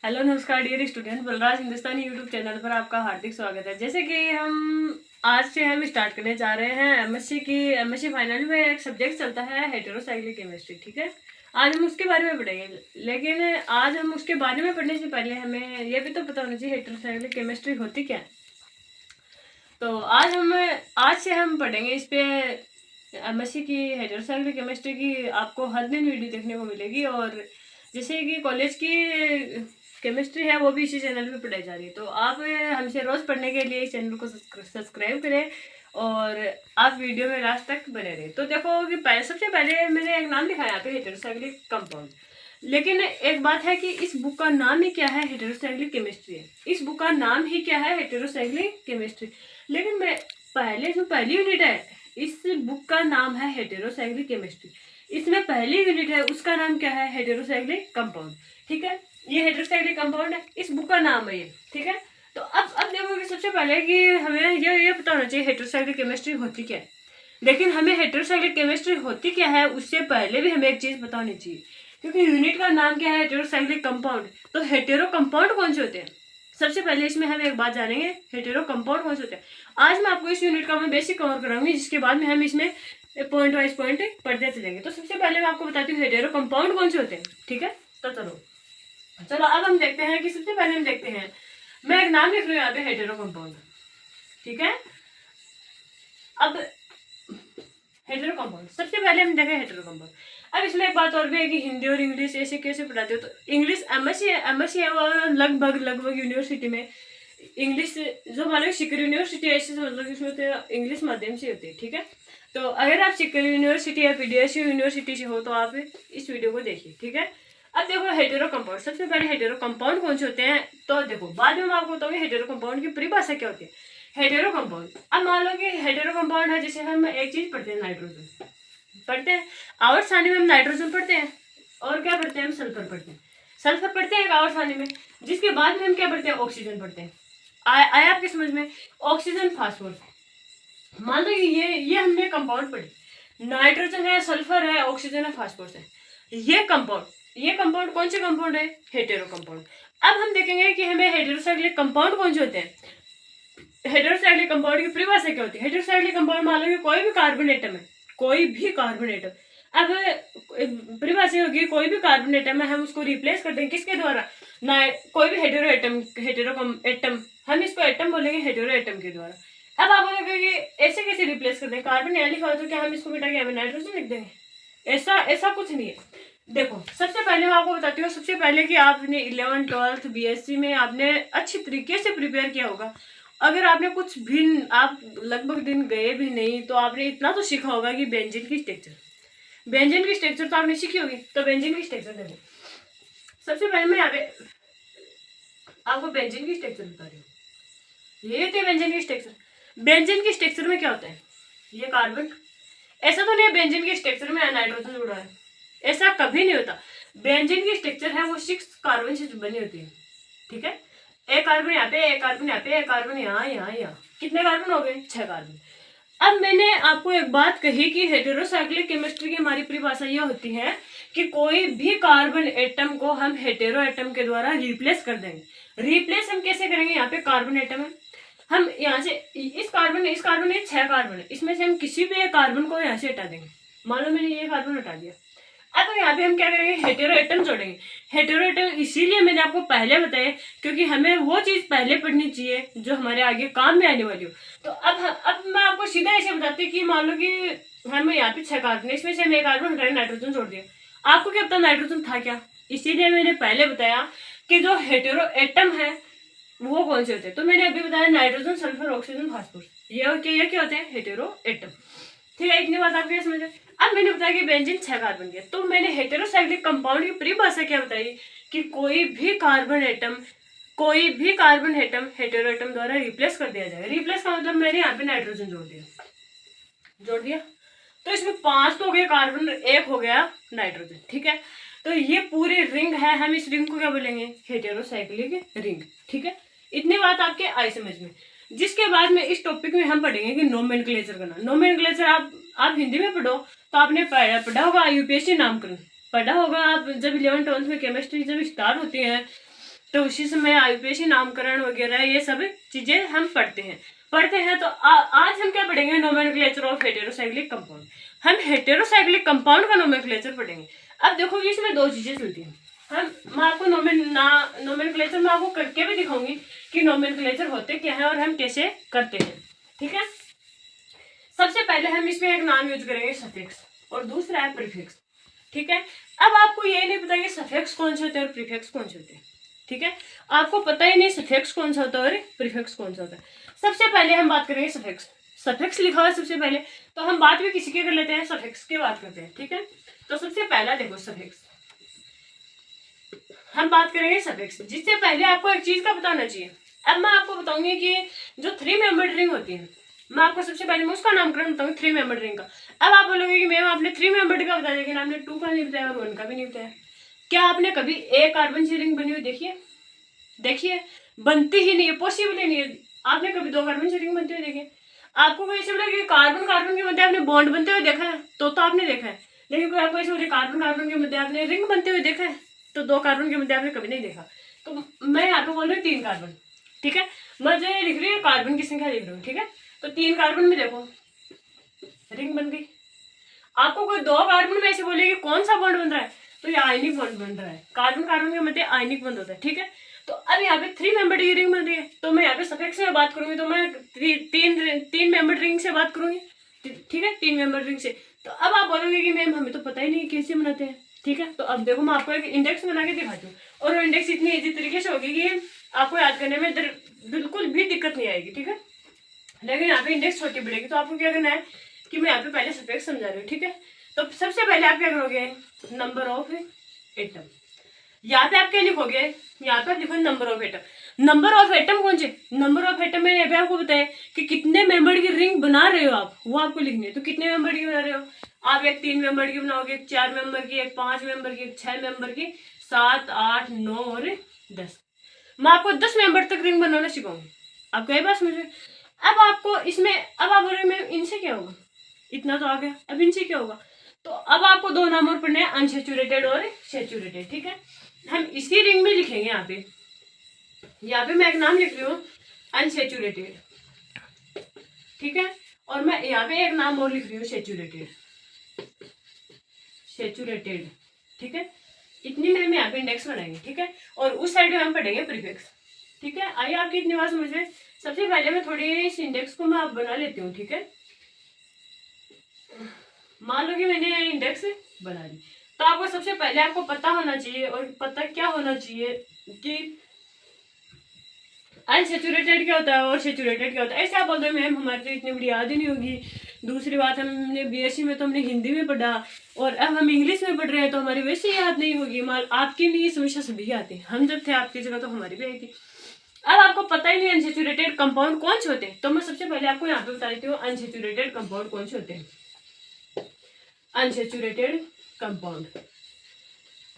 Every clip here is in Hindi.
हेलो नमस्कार डियर स्टूडेंट, बलराज हिंदुस्तानी यूट्यूब चैनल पर आपका हार्दिक स्वागत है। जैसे कि हम स्टार्ट करने जा रहे हैं एमएससी फाइनल में एक सब्जेक्ट चलता है हेटेरोसाइक्लिक केमिस्ट्री। ठीक है, आज हम उसके बारे में पढ़ेंगे। लेकिन आज हम उसके बारे में पढ़ने से पहले हमें यह भी तो पता होना चाहिए हेटेरोसाइक्लिक केमिस्ट्री होती क्या है। तो आज से हम पढ़ेंगे इस पे एमएससी की हेटेरोसाइक्लिक केमिस्ट्री की। आपको हर दिन वीडियो देखने को मिलेगी और जैसे कि कॉलेज की केमिस्ट्री है वो भी इसी चैनल पे पढ़ाई जा रही है। तो आप हमसे रोज पढ़ने के लिए इस चैनल को सब्सक्राइब करें और आप वीडियो में लास्ट तक बने रहें। तो देखो कि सबसे पहले मैंने एक नाम लिखा है यहाँ पे हेटेरोसाइक्लिक कंपाउंड। लेकिन एक बात है कि इस बुक का नाम ही क्या है, हेटेरोसाइक्लिक केमिस्ट्री है। इस बुक का नाम ही क्या है, हेटेरोसाइक्लिक केमिस्ट्री। लेकिन मैं पहली यूनिट है इस बुक का नाम है हेटेरोसाइक्लिक केमिस्ट्री। इसमें पहली यूनिट है उसका नाम क्या है, हेटेरोसाइक्लिक कंपाउंड। ठीक है, ये हेटेरोसाइक्लिक कंपाउंड है, इस बुक का नाम है ये। ठीक है, तो अब देखोगे सबसे पहले कि हमें ये पता होना चाहिए हेटेरोसाइक्लिक केमिस्ट्री होती क्या है। लेकिन हमें हेटेरोसाइक्लिक केमिस्ट्री होती क्या है उससे पहले भी हमें एक चीज पता होनी चाहिए, क्योंकि यूनिट का नाम क्या है, हेटेरोसाइक्लिक कंपाउंड। तो हेटेरो कंपाउंड कौन से होते हैं, सबसे पहले इसमें हम एक बात जानेंगे, हेटेरो कंपाउंड कौन से होते हैं। आज मैं आपको इस यूनिट का मैं बेसिक कवर कराऊंगी, जिसके बाद में हम इसमें पॉइंट वाइज पॉइंट पढ़ते चलेंगे। तो सबसे पहले मैं आपको बताती हूँ हेटेरो कंपाउंड कौन से होते हैं। ठीक है, तो चलो अब हम देखते हैं कि सबसे पहले हम देखते हैं, मैं एक नाम लिख रही हूँ यहाँ पे, हेटेरो कंपाउंड। ठीक है, अब हेटेरो कंपाउंड सबसे पहले हम देखें हेटेरो कंपाउंड। अब इसमें एक बात और भी है कि हिंदी और इंग्लिश ऐसे कैसे पढ़ाते हो। तो इंग्लिश एमएससी है वो लगभग यूनिवर्सिटी में इंग्लिश जो हमारे शिकर यूनिवर्सिटी है, ऐसे समझ लो कि उसमें तो इंग्लिश माध्यम से होती है। ठीक है, तो अगर आप शिकर यूनिवर्सिटी या पीडीएसयू यूनिवर्सिटी से हो तो आप इस वीडियो को देखिए। ठीक है, अब देखो हेटेरो कंपाउंड, सबसे पहले हेटेरो कंपाउंड कौन से होते हैं। तो देखो बाद में मैं आपको बताऊंगी हेटेरो कंपाउंड की परिभाषा क्या होती है। हेटेरो कंपाउंड, अब मान लो कि हेटेरो कंपाउंड है, जैसे हम एक चीज पढ़ते हैं, नाइट्रोजन पढ़ते हैं, आवर्त सारणी में हम नाइट्रोजन पढ़ते हैं और क्या पढ़ते हैं, हम सल्फर पढ़ते हैं। सल्फर पढ़ते हैं आवर्त सारणी में, जिसके बाद में हम क्या पढ़ते हैं, ऑक्सीजन पढ़ते हैं। आया आपके समझ में, ऑक्सीजन फास्फोरस। मान लो ये हमने कंपाउंड पढ़ी, नाइट्रोजन है, सल्फर है, ऑक्सीजन है, फास्फोरस है। ये कंपाउंड कौन से कंपाउंड है, हेटेरो कंपाउंड। अब हम देखेंगे कि हमें हेटेरोसाइक्लिक कंपाउंड कौन से होते हैं। हेटेरोसाइक्लिक कंपाउंड की परिभाषा क्या होती है। हेटेरोसाइक्लिक कंपाउंड मान लो कि कोई भी कार्बन एटम है, कोई भी कार्बन एटम, अब परिभाषा होगी कोई भी कार्बन एटम है, हम उसको रिप्लेस कर देंगे किसके द्वारा, ना कोई भी हेटेरो एटम हम इसको एटम बोलेंगे हेटेरो एटम के द्वारा। अब आप बोलोगे कि ऐसे कैसे रिप्लेस कर देंगे, कार्बन यहाँ लिखा हो तो क्या हम इसको मिटा के हमें नाइट्रोजन लिख देंगे, ऐसा ऐसा कुछ नहीं है। देखो सबसे पहले मैं आपको बताती हूँ, सबसे पहले कि आपने 11th 12th बीएससी में आपने अच्छी तरीके से प्रिपेयर किया होगा। अगर आपने कुछ भी, आप लगभग दिन गए भी नहीं तो आपने इतना तो सीखा होगा कि बेंजीन की स्ट्रक्चर तो आपने सीखी होगी। तो बेंजीन की स्ट्रक्चर देखो, सबसे पहले मैं यहाँ पे आपको बेंजीन की स्ट्रक्चर बता रही हूँ। ये होती है बेंजीन की स्ट्रक्चर। बेंजीन की स्ट्रक्चर में क्या होता है, ये कार्बन, ऐसा तो नहीं है बेंजीन के स्ट्रक्चर में नाइट्रोजन जुड़ा है, ऐसा कभी नहीं होता। बेंजीन की स्ट्रक्चर है वो 6 कार्बन से बनी होती है। ठीक है, एक कार्बन यहाँ पे, एक कार्बन यहाँ पे, एक कार्बन यहाँ यहाँ यहाँ, कितने कार्बन हो गए, 6 कार्बन। अब मैंने आपको एक बात कही कि हेटेरोसाइक्लिक केमिस्ट्री की हमारी परिभाषा यह होती है कि कोई भी कार्बन एटम को हम हेटेरो एटम के द्वारा रिप्लेस कर देंगे। रिप्लेस हम कैसे करेंगे, यहाँ पे कार्बन एटम है, हम यहाँ से इस कार्बन ये 6 कार्बन है, इसमें से हम किसी भी एक कार्बन को यहाँ से हटा देंगे। मान लो मैंने ये कार्बन हटा दिया, अब यहाँ पे हम क्या करेंगे, हेटेरो एटम जोड़ेंगे। हेटेरो एटम इसीलिए मैंने आपको पहले बताया क्योंकि हमें वो चीज पहले पढ़नी चाहिए जो हमारे आगे काम में आने वाली हो। तो अब मैं आपको सीधा ऐसे बताती कि मान लो कि हमें यहाँ पे 6 कार्बन, इसमें से हम एक कार्बन हटाए, नाइट्रोजन जोड़ दिया। आपको क्या पता नाइट्रोजन था क्या, इसीलिए मैंने पहले बताया कि जो हेटेरो एटम है वो कौन से होते हैं। तो मैंने अभी बताया नाइट्रोजन, सल्फर, ऑक्सीजन, फास्फोरस, ये क्या होते हैं, हेटेरो एटम। ठीक है, इतनी बात आप क्या समझे। अब मैंने बताया कि बेंजीन 6 कार्बन के, तो मैंने हेटेरोसाइक्लिक कंपाउंड की परिभाषा क्या बताई कि कोई भी कार्बन एटम हेटेरो एटम द्वारा रिप्लेस कर दिया जाएगा। रिप्लेस का मतलब मैंने यहाँ पे नाइट्रोजन जोड़ दिया तो इसमें 5 तो हो गए कार्बन, 1 हो गया नाइट्रोजन। ठीक है, तो ये पूरी रिंग है, हम इस रिंग को क्या बोलेंगे, हेटेरोसाइक्लिक रिंग। ठीक है, इतनी बात आपके आई समझ में। जिसके बाद में इस टॉपिक में हम पढ़ेंगे कि नोमेनक्लेचर करना। नोमेनक्लेचर आप हिंदी में पढ़ो तो आपने पढ़ा होगा, यूपीएससी नामकरण पढ़ा होगा। आप जब 11th 12th में केमिस्ट्री जब स्टार्ट होती है तो उसी समय आयुपेशी नामकरण वगैरह ये सब चीजें हम पढ़ते हैं। तो आज हम क्या पढ़ेंगे, नोमेनक्लेचर ऑफ हेटेरोसाइक्लिक कंपाउंड। हम हेटेरोसाइक्लिक कंपाउंड का नोमेनक्लेचर पढ़ेंगे। अब देखो इसमें दो चीजें चलती हैं। मैं आपको नोमेनक्लेचर में आपको करके भी दिखाऊंगी कि नोमेनक्लेचर होते क्या है और हम कैसे करते हैं। ठीक है, सबसे पहले हम इसमें एक नाम यूज करेंगे सफिक्स और दूसरा है प्रीफिक्स। ठीक है, अब आपको ये नहीं पता कि सफिक्स कौन से होते हैं और प्रीफिक्स कौन से होते हैं। ठीक है, आपको पता ही नहीं सफिक्स कौन सा होता है और प्रीफिक्स कौन सा होता है। सबसे पहले हम बात करेंगे सफिक्स। सफिक्स लिखा हुआ है सबसे पहले, तो हम बात भी किसी की कर लेते हैं, सफिक्स की बात करते हैं। ठीक है, तो सबसे पहला देखो सफिक्स, हम बात करेंगे सफिक्स। जिससे पहले आपको एक चीज का पता होना चाहिए। अब मैं आपको बताऊंगी कि जो 3 मेंबर्ड रिंग होती है, मैं आपको सबसे पहले मैं उसका नामकरण बताऊंगी 3 मेंबर्ड रिंग का। अब आप बोलोगे कि मैम आपने 3 मेंबर्ड का बताया लेकिन आपने 2 का नहीं बताया और 1 का भी नहीं बताया। क्या आपने कभी एक कार्बन की रिंग बनी हुई देखिए बनती ही नहीं है, पॉसिबल ही नहीं है। आपने कभी 2 कार्बन की रिंग बनते हुए देखे? आपको कोई ऐसे बोला कि कार्बन कार्बन के मध्य आपने बॉन्ड बनते हुए देखा है तो आपने देखा है, लेकिन कोई आपको ऐसे बोले कार्बन कार्बन के मध्य आपने रिंग बनते हुए देखा है तो 2 कार्बन के मध्य आपने कभी नहीं देखा। तो मैं यहाँ पे बोल रही हूँ 3 कार्बन। ठीक है, मैं जो लिख रही हूँ कार्बन की संख्या लिख रही हूँ। ठीक है, तो 3 कार्बन में देखो रिंग बन गई। आपको कोई 2 कार्बन में ऐसे बोले कि कौन सा बॉन्ड बन रहा है, तो ये आयनिक बॉन्ड बन रहा है। कार्बन कार्बन के मध्य आयनिक बॉन्ड होता है। ठीक है, तो अब यहाँ पे 3 मेंबर्ड की रिंग बन रही है, तो मैं यहाँ पे सफिक्स में बात करूंगी तो मैं तीन मेंबर्ड रिंग से बात करूंगी। ठीक है, 3 मेंबर्ड रिंग से। तो अब आप बोलोगे कि मैम हमें तो पता ही नहीं कैसे बनाते हैं। ठीक है, तो अब देखो मैं आपको एक इंडेक्स बना के दिखाती हूँ और वो इंडेक्स इतनी ईजी तरीके से होगी कि आपको याद करने में बिल्कुल भी दिक्कत नहीं आएगी। ठीक है, लेकिन यहाँ पे इंडेक्स छोटी पड़ेगी, तो आपको क्या करना है कि मैं यहाँ पे पहले सफिक्स समझा रही हूँ। ठीक है, तो सबसे पहले आप क्या करोगे, नंबर ऑफ एटम। यहाँ पे आप क्या लिखोगे, यहाँ पे आप लिखोगे number of atom. Number of atom कौन से, नंबर ऑफ एटम में यहाँ पे आपको बताया कि कितने मेंबर की रिंग बना रहे हो आप, वो आपको लिखनी है। तो कितने मेंबर की बना रहे हो आप, एक 3 मेंबर की बनाओगे, एक 4 मेंबर की, एक 5 मेंबर की, एक 6 मेंबर की, 7, 8, 9 और 10। मैं आपको 10 मेंबर तक रिंग बनाना सिखाऊंगी। आपको ये बात समझ में? अब आपको इसमें, अब आप बोल रहे मैम इनसे क्या होगा, इतना तो आ गया, अब इनसे क्या होगा। तो अब आपको 2 नाम और पढ़ने हैं, अनसेचुरेटेड और सेचुरेटेड। ठीक है, हम इसी रिंग में लिखेंगे। यहाँ पे मैं एक नाम लिख रही हूँ अनसेचुरेटेड। ठीक है, और मैं यहाँ पे एक नाम और लिख रही हूँ सेचुरेटेड। ठीक है, इतनी में हम यहाँ पे इंडेक्स बनाएंगे। ठीक है, और उस साइड में हम पढ़ेंगे प्रीफिक्स। ठीक है, आइए आपकी इतनी बात समझ में। सबसे पहले मैं थोड़ी इस इंडेक्स को मैं बना लेती हूँ। ठीक है, मान लो कि मैंने इंडेक्स बना ली, तो आपको सबसे पहले आपको पता होना चाहिए, और पता क्या होना चाहिए कि अनसेचुरेटेड क्या होता है और सेचुरेटेड क्या होता है। ऐसे आप बोलते हैं मैम हमारे तो इतनी बड़ी याद ही नहीं होगी। दूसरी बात, हमने बीएससी में तो हमने हिंदी में पढ़ा और अब हम इंग्लिश में पढ़ रहे हैं तो हमारी वैसे याद नहीं होगी। आपकी नहीं समस्या सभी आती, हम जब थे आपकी जगह तो हमारी भी आई थी। अब आपको पता ही नहीं अनसेचुरेटेड कंपाउंड कौन से होते हैं, तो मैं सबसे पहले आपको यहाँ पे बता देती हूँ अनसेचुरेटेड कंपाउंड कौन से होते हैं। अनसेचुरेटेड कंपाउंड,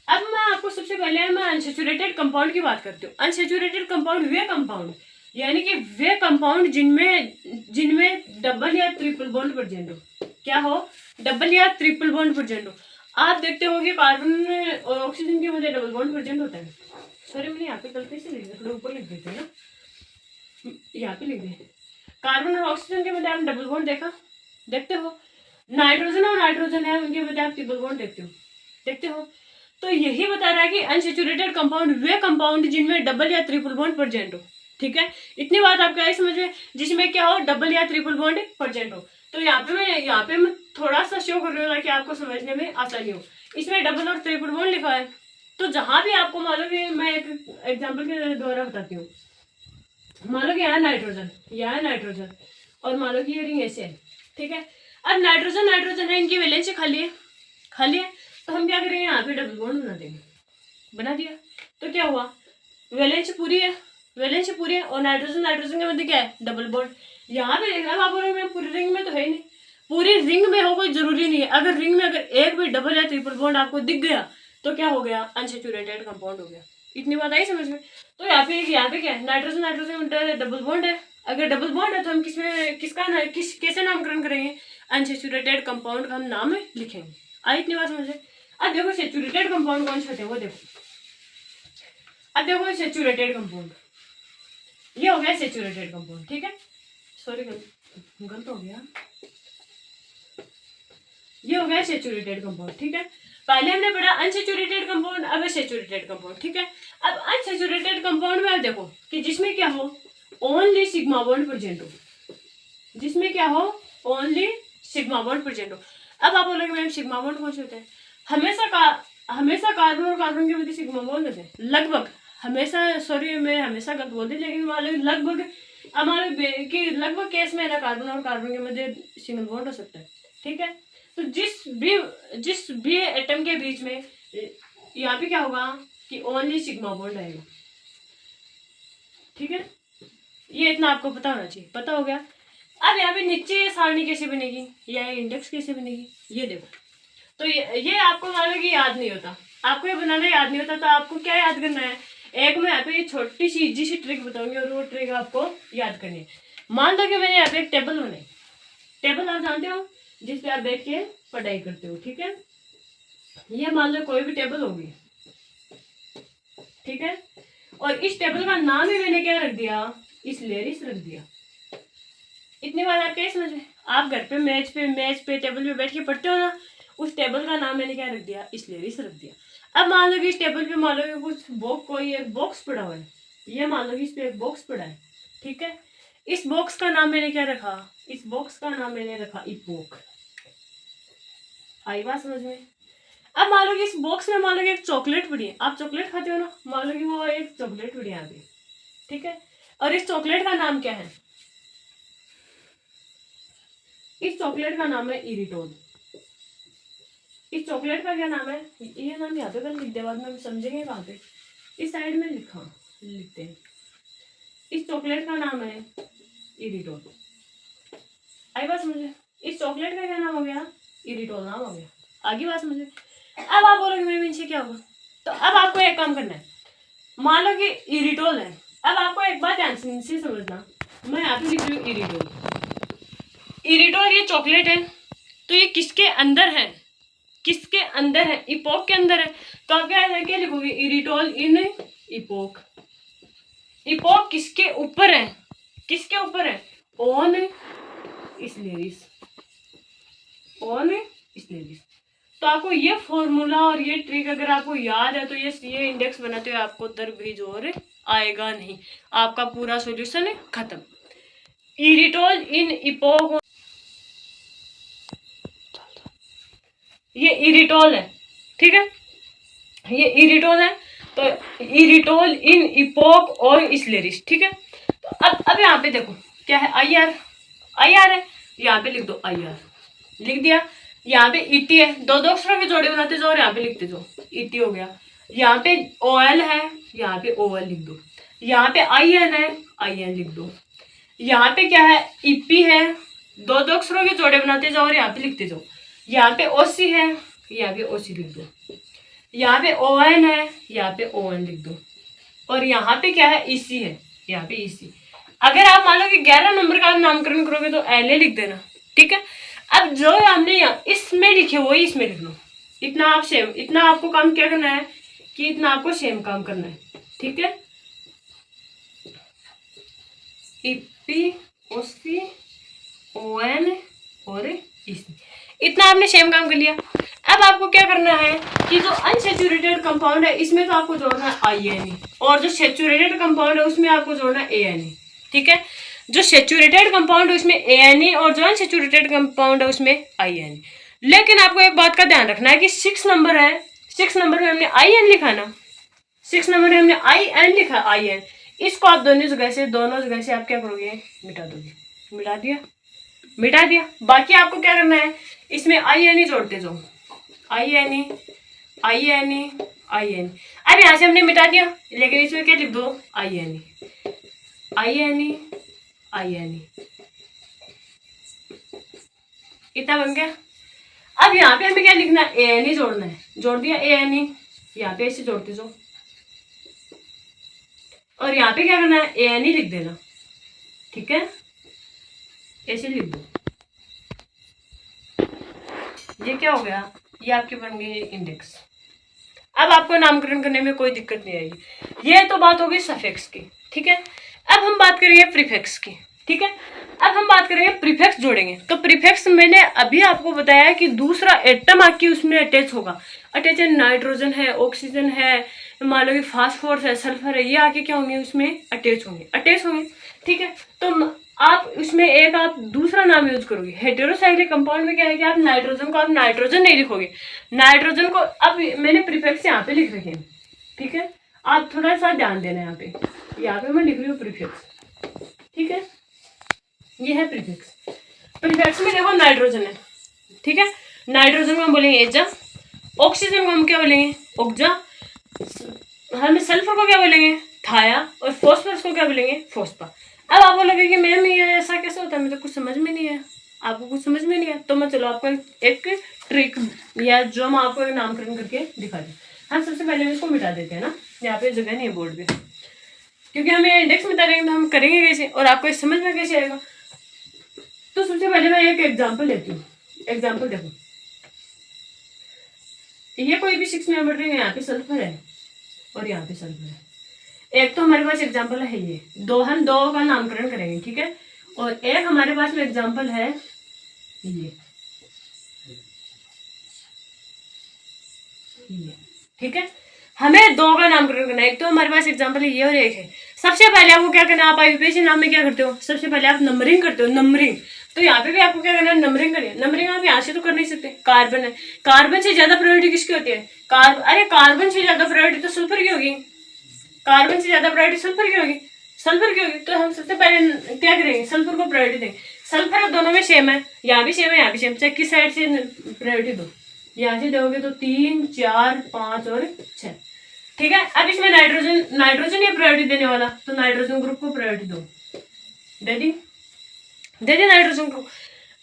अब मैं आपको सबसे पहले मैं अनसेचुरेटेड कंपाउंड की बात करती हूँ। अनसेचुरेटेड कंपाउंड वे कंपाउंड यानी कि वे कंपाउंड जिनमें डबल या ट्रिपल बॉन्ड प्रेजेंट हो। क्या हो, डबल या ट्रिपल बॉन्ड प्रेजेंट हो। आप देखते हो कि कार्बन और ऑक्सीजन के मध्य डबल बॉन्ड प्रेजेंट होता है। सॉरी मैंने यहाँ पे गलती से लिख दिया, थोड़ा ऊपर लिख देते हैं ना, यहाँ पे लिख दिए। कार्बन और ऑक्सीजन के मध्य आप डबल बॉन्ड देखते हो। नाइट्रोजन और नाइट्रोजन है उनके मध्य आप ट्रिपल बॉन्ड देखते हो। तो यही बता रहा है कि अनसेचुरेटेड कंपाउंड वे कंपाउंड जिनमें डबल या ट्रिपल बॉन्ड प्रेजेंट हो। ठीक है, इतनी बात आपको आई समझ में, जिसमें क्या हो, डबल या ट्रिपल बॉन्ड प्रेजेंट हो। तो यहाँ पे मैं थोड़ा सा शो कर रही हूँ ताकि आपको समझने में आसानी हो। इसमें डबल और ट्रिपल बॉन्ड लिखा है, तो जहां भी आपको मान लो कि मैं एक एग्जाम्पल के द्वारा बताती हूँ। मान लो कि यहाँ नाइट्रोजन और मान लो कि ये रिंग ऐसे है। ठीक है, अब नाइट्रोजन है, इनकी वैलेंसी खाली है, तो हम क्या करेंगे, यहाँ पे डबल बॉन्ड बना दिया। तो क्या हुआ, वैलेंसी पूरी है और नाइट्रोजन के मध्य क्या है, डबल बॉन्ड। यहाँ पे देखना आप बोलोगे पूरी रिंग में तो है ही नहीं, पूरी रिंग में हो कोई जरूरी नहीं है। अगर रिंग में अगर एक भी डबल या ट्रिपल बॉन्ड आपको दिख गया तो क्या हो गया, अनसेचुरेटेड कंपाउंड हो गया। इतनी बात आई समझ में। तो यहाँ पे क्या है, नाइट्रोजन डबल बॉन्ड है। अगर डबल बॉन्ड है तो हम कैसे नामकरण करेंगे, अनसेचुरेटेड कंपाउंड का हम नाम लिखेंगे। आई इतनी बात समझ में। अब देखो सेचुरेटेड कंपाउंड कौन से होते हैं वो देखो। अब देखो सेचुरेटेड कंपाउंड, ये हो गया सेचुरेटेड कंपाउंड, ठीक है। सॉरी गलत हो गया, ये हो गया सेचुरेटेड कंपाउंड, ठीक है। पहले हमने पढ़ा अनसेचुरेटेड कंपाउंड, अब सेचुरेटेड कंपाउंड, ठीक है। अब अनसेचुरेटेड कंपाउंड में आप देखो कि जिसमें क्या हो, ओनली सिग्मा बॉन्ड प्रेजेंट हो, जिसमें क्या हो, ओनली सिग्मा बॉन्ड प्रेजेंट हो। अब आप बोलोगे मैम सिग्मा बॉन्ड कौन से होते हैं? हमेशा कार्बन और कार्बन के मध्य सिग्मा बॉन्ड होते हैं, लगभग हमेशा, सॉरी मैं हमेशा गलत बोल दी, लेकिन लगभग हमारे कि लगभग केस में ना कार्बन और कार्बन के मध्य सिंगल बॉन्ड हो सकता है, ठीक है। तो जिस भी एटम के बीच में यहाँ पे क्या होगा कि ओनली सिग्मा बॉन्ड आएगा, ठीक है। ये इतना आपको पता होना चाहिए, पता हो गया। अब यहाँ पे नीचे सारणी कैसे बनेगी या इंडेक्स कैसे बनेगी, ये देखो। तो ये आपको मान लो कि याद नहीं होता, आपको ये बनाना याद नहीं होता, तो आपको क्या याद करना है, एक मैं यहाँ पे ये छोटी सी इजी सी ट्रिक बताऊंगी और वो ट्रिक आपको याद करनी है। मान लो कि मैंने यहाँ पे एक टेबल बनाई, टेबल आप जानते हो जिस पे आप बैठ के पढ़ाई करते हो, ठीक है। ये मान लो कोई भी टेबल होगी, ठीक है। और इस टेबल का नाम ही मैंने क्या रख दिया, स्लेरिस रख दिया। इतनी बार आप क्या समझ में, आप घर पे मेज पे टेबल पे बैठ के पढ़ते हो ना, उस टेबल का नाम मैंने क्या रख दिया, स्लेरिस रख दिया। अब मान लो कि इस टेबल पे मान लो कि कुछ कोई एक बॉक्स पड़ा हुआ है, ये मान लो कि इस पे एक बॉक्स पड़ा है, ठीक है। इस बॉक्स का नाम मैंने क्या रखा, इस बॉक्स का नाम मैंने रखा इपोक। आई बात समझ में। अब मान लो कि इस बॉक्स में मान लो कि एक चॉकलेट पड़ी है, आप चॉकलेट खाते हो ना, मान लो कि वो एक चॉकलेट पड़ी है यहाँ पे, ठीक है। और इस चॉकलेट का नाम क्या है, इस चॉकलेट का नाम है इरिटोल। इस चॉकलेट का क्या नाम है, ये नाम यहाँ पे कल लिख दे, बाद में हम समझेंगे कहाँ पे, इस साइड में लिखते हैं। इस चॉकलेट का नाम है इरिटोल। आई बात समझे, इस चॉकलेट का क्या नाम हो गया, इरिटोल नाम हो गया। आगे बात समझे। अब आप बोलोगे मेरे इनसे क्या होगा, तो अब आपको एक काम करना है, मान लो कि इरिटोल है। अब आपको एक बात ध्यान से समझना, मैं यहाँ पे लिख रही हूँ इरिटोल। इरिटोल ये चॉकलेट है, तो ये किसके अंदर है, किसके अंदर है, इपोक के अंदर है। तो आप क्या लिखोगे, इरिटोल इन इपोक। इपोक किसके ऊपर है, किसके ऊपर है, ऑन स्लेरिस, ऑन स्लेरिस। तो आपको ये फॉर्मूला और ये ट्रिक अगर आपको याद है तो ये इंडेक्स बनाते हुए आपको दर भी जोर आएगा नहीं, आपका पूरा सॉल्यूशन खत्म। इरिटोल इन इपोक, ये इरिटोल है, ठीक है, ये इरिटोल है। तो इरिटोल इन इपोक और स्लेरिस, ठीक है। तो अब यहाँ पे देखो क्या है, आई आर, आई आर है, यहाँ पे लिख दो आई आर, लिख दिया। यहाँ पे ईटी है, दो दो अक्षरों के जोड़े बनाते जाओ और यहाँ पे लिखते जाओ, ईटी हो गया। यहाँ पे ओएल है, यहाँ पे ओएल लिख दो। यहाँ पे आई एन है, आई एन लिख दो। यहाँ पे क्या है, ईपी है, दो दो अक्षरों के जोड़े बनाते जाओ और यहाँ पे लिखते जाओ। यहाँ पे ओसी है, यहाँ पे ओसी लिख दो। यहाँ पे ओ एन है, यहाँ पे ओ एन लिख दो। और यहाँ पे क्या है, ईसी है, यहाँ पे ईसी। अगर आप मान लो कि 11 नंबर का नामकरण करोगे तो एल ए लिख देना, ठीक है। अब जो हमने यहाँ इसमें लिखे वही इसमें लिख लो, इतना आप सेम, इतना आपको काम क्या करना है कि इतना आपको सेम काम करना है, ठीक है। ईपी ओसी ओ एन और ईसी, इतना आपने सेम काम कर लिया। अब आपको क्या करना है कि जो अनसेचुरेटेड कंपाउंड है इसमें तो आपको जोड़ना है आई एन ई, और जो सेचुरेटेड कंपाउंड है उसमें आपको जोड़ना है ए एन ई, ठीक है। जो सेचुरेटेड कंपाउंड है उसमें ए एन ई और जो अनसेचुरेटेड कंपाउंड है उसमें आई एन ई। लेकिन आपको एक बात का ध्यान रखना है कि 6 नंबर है, 6 नंबर में हमने आई एन लिखा ना, 6 नंबर में हमने आई एन लिखा, आई एन, इसको आप दोनों जगह से आप क्या करोगे, मिटा दोगे। मिटा दिया, मिटा दिया। बाकी आपको क्या करना है, इसमें आई एन ई जोड़ते जाओ, I N E, I N E, I N. अब यहाँ से हमने मिटा दिया, लेकिन इसमें क्या लिख दो, I N E, I N E, I N E, इतना बन गया। अब यहाँ पे हमें क्या लिखना है, ए एन ई जोड़ना है, जोड़ दिया ए एन ई, यहाँ पे ऐसे जोड़ते जाओ। और यहाँ पे क्या करना है, ए एन ई लिख देना, ठीक है, ऐसे लिख दो। ये क्या हो गया, ये आपके बन गए इंडेक्स। अब आपको नामकरण करने में कोई दिक्कत नहीं आएगी। ये तो बात होगी सफिक्स की, ठीक है। अब हम बात करेंगे प्रीफिक्स की, ठीक है। अब हम बात करेंगे प्रीफिक्स जोड़ेंगे। तो प्रीफिक्स मैंने अभी आपको बताया कि दूसरा एटम आके उसमें अटैच होगा। अटैच है, नाइट्रोजन है, ऑक्सीजन है, मान लो कि फास्फोरस है, सल्फर है, ये आके क्या होंगे, उसमें अटैच होंगे, ठीक है। तो आप उसमें एक आप दूसरा नाम यूज करोगे। हेटेरोसाइक्लिक कंपाउंड में क्या है कि आप नाइट्रोजन नहीं लिखोगे, नाइट्रोजन को अब मैंने प्रीफिक्स यहाँ पे लिख रखे हैं, ठीक है। आप थोड़ा सा ध्यान देना, यहाँ पे मैं लिख रही हूँ प्रीफिक्स, ठीक है। ये है प्रीफिक्स। प्रीफिक्स में देखो नाइट्रोजन है, ठीक है। नाइट्रोजन को हम बोलेंगे एजा, ऑक्सीजन को हम क्या बोलेंगे, ऑक्जा, हम सल्फर को क्या बोलेंगे, थाया, और फॉस्फोरस को क्या बोलेंगे, फॉस्फा। अब आप बोलोगे कि मैम ये ऐसा कैसे होता है, मुझे कुछ समझ में नहीं है, आपको कुछ समझ में नहीं है, तो मैं चलो आपको एक ट्रिक या जो हम आपको नामकरण करके दिखा दें। हम सबसे पहले इसको मिटा देते हैं ना, यहाँ पे जगह नहीं है बोर्ड पे, क्योंकि हमें इंडेक्स मिटा देंगे तो हम करेंगे कैसे और आपको समझ में कैसे आएगा। तो सबसे पहले मैं एक एग्जाम्पल लेती हूँ। एग्जाम्पल देखो, ये कोई भी 6 मेंबर रिंग है, यहाँ पे सल्फर है और यहाँ पे सल्फर है। एक तो हमारे पास एग्जाम्पल है ये, हम दो का नामकरण करेंगे, ठीक है। और एक हमारे पास में एग्जाम्पल है ये, ठीक है। हमें दो का नामकरण करना है। एक तो हमारे पास एग्जाम्पल है ये और एक है। सबसे पहले आपको क्या करना है, आप आईयूपीएसी नाम में क्या करते हो, सबसे पहले आप नंबरिंग करते हो, नंबरिंग। तो यहाँ पे भी आपको क्या करना है, नंबरिंग करनी है। नंबरिंग आप यहाँ से तो कर नहीं सकते, कार्बन है, कार्बन से ज्यादा प्रायोरिटी किसकी होती है, अरे कार्बन से ज्यादा प्रायोरिटी तो सल्फर की होगी, कार्बन से ज्यादा प्रायोरिटी सल्फर की होगी, सल्फर की होगी। तो हम सबसे पहले क्या करेंगे, सल्फर को प्रायोरिटी देंगे। सल्फर दोनों में सेम है, यहाँ भी सेम है, यहाँ भी सेम, चाहे किस साइड से प्रायोरिटी दो, यहाँ से दोगे तो 3, 4, 5 और 6, ठीक है। अब इसमें नाइट्रोजन ये प्रायोरिटी देने वाला, तो नाइट्रोजन ग्रुप को प्रायोरिटी दो, दे दी नाइट्रोजन को।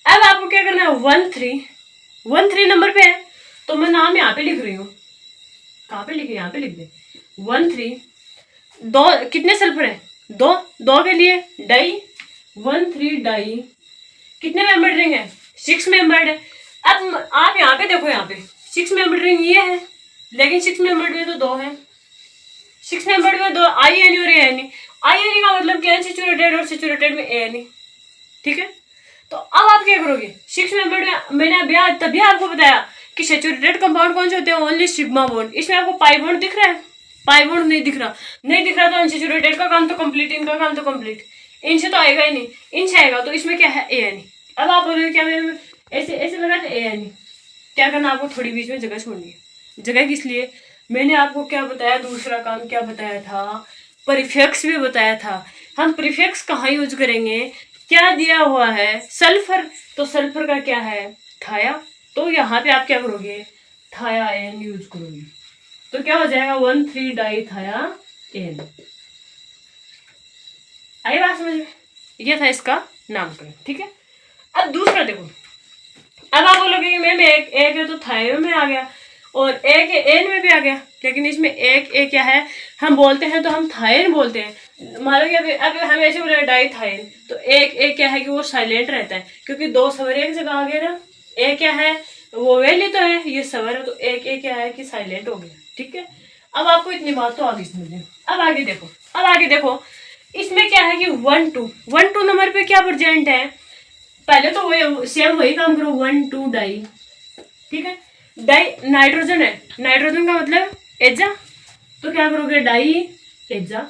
अब आपको क्या करना है, 1, 3 नंबर पे है, तो मैं नाम यहाँ पे लिख रही हूँ, कहाँ पे लिखे, यहाँ पे लिख दे 1, 3। दो कितने सल्फर है, दो के लिए डाई, 1, 3 डाई। कितने मेंबर रिंग है, 6 मेंबर्ड है। अब आप यहाँ पे देखो, यहाँ पे 6 मेंबर रिंग ये है, लेकिन 6 मेंबर्ड में तो 2 है, 6 मेंबर्ड में 2 आई एन और ए एन। आई एन का मतलब क्या है, सैचुरेटेड और सैचुरेटेड में ए एन, ठीक है। तो अब आप क्या करोगे, 6 मेंबर्ड में मैंने तभी आपको बताया कि सैचुरेटेड कंपाउंड कौन से होते हैं, ओनली सिग्मा बॉन्ड। इसमें आपको पाई बॉन्ड दिख रहा है, पाई बॉन्ड नहीं दिख रहा तो अनसैचुरेटेड का काम तो कंप्लीट, इनका काम तो कंप्लीट, इनसे तो आएगा ही नहीं, इनसे आएगा तो इसमें क्या है, ए एन। अब आप बोलोगे क्या मैं ऐसे लगा ए एन, क्या करना आपको, थोड़ी बीच में जगह छोड़नी है। जगह किस लिए, मैंने आपको क्या बताया, दूसरा काम क्या बताया था, प्रीफिक्स भी बताया था। हम प्रीफिक्स कहाँ यूज करेंगे, क्या दिया हुआ है, सल्फर, तो सल्फर का क्या है, थाया, तो यहाँ पे आप क्या करोगे, थाया एन यूज करोगे, तो क्या हो जाएगा 1, 3 डाई थाया एन। आई बात समझ में, ये था इसका नामकरण, ठीक है। अब दूसरा देखो, अब आप बोलोगे कि मैम एक है तो थायो में आ गया और एक एन में भी आ गया, लेकिन इसमें एक क्या है, हम बोलते हैं तो हम थायन बोलते हैं। मान लो कि अब हम ऐसे बोले डाई थायन, तो एक क्या है कि वो साइलेंट रहता है, क्योंकि 2 सवर एक जगह आ गए ना। एक क्या है, वो वैली तो है, ये सवर है, तो एक क्या है कि साइलेंट हो गया, ठीक है। अब आपको इतनी बात तो आगे समझ में। अब आगे देखो, इसमें क्या है कि 1, 2 नंबर पे क्या प्रेजेंट है, पहले तो वही काम करो, 1, 2 डाई, ठीक है। डाई नाइट्रोजन है, नाइट्रोजन का मतलब एजा, तो क्या करोगे, डाई एजा,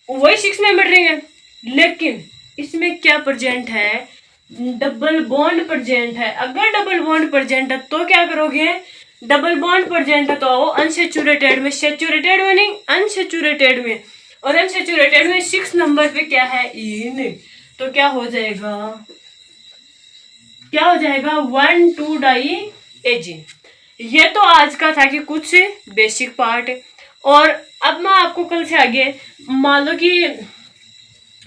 वही 6 मेंबर रिंग है, लेकिन इसमें क्या प्रेजेंट है, डबल बॉन्ड प्रेजेंट है। अगर डबल बॉन्ड प्रेजेंट है तो क्या करोगे, डबल बॉन्ड प्रेजेंट है तो आओ अनसेचुरेटेड में, सेचुरेटेड में नहीं अनसेचुरेटेड में, और अनसेचुरेटेड में 6 नंबर पे क्या है, इन, तो क्या हो जाएगा 1, 2 डाई एजिन। ये तो आज का था कि कुछ बेसिक पार्ट, और अब मैं आपको कल से आगे मान लो कि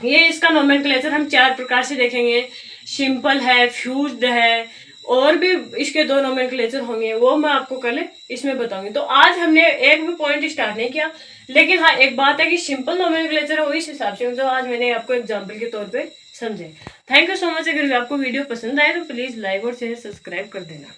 ये इसका नोमेनक्लेचर हम 4 प्रकार से देखेंगे, सिंपल है, फ्यूज्ड है, और भी इसके 2 नोमेनक्लेचर होंगे, वो मैं आपको कल इसमें बताऊंगी। तो आज हमने एक भी पॉइंट स्टार्ट नहीं किया, लेकिन हाँ एक बात है कि सिंपल नोमेनक्लेचर हो इस हिसाब से जो आज मैंने आपको एग्जाम्पल के तौर पे समझे। Thank you so much. अगर आपको वीडियो पसंद आए तो प्लीज़ लाइक और शेयर सब्सक्राइब कर देना।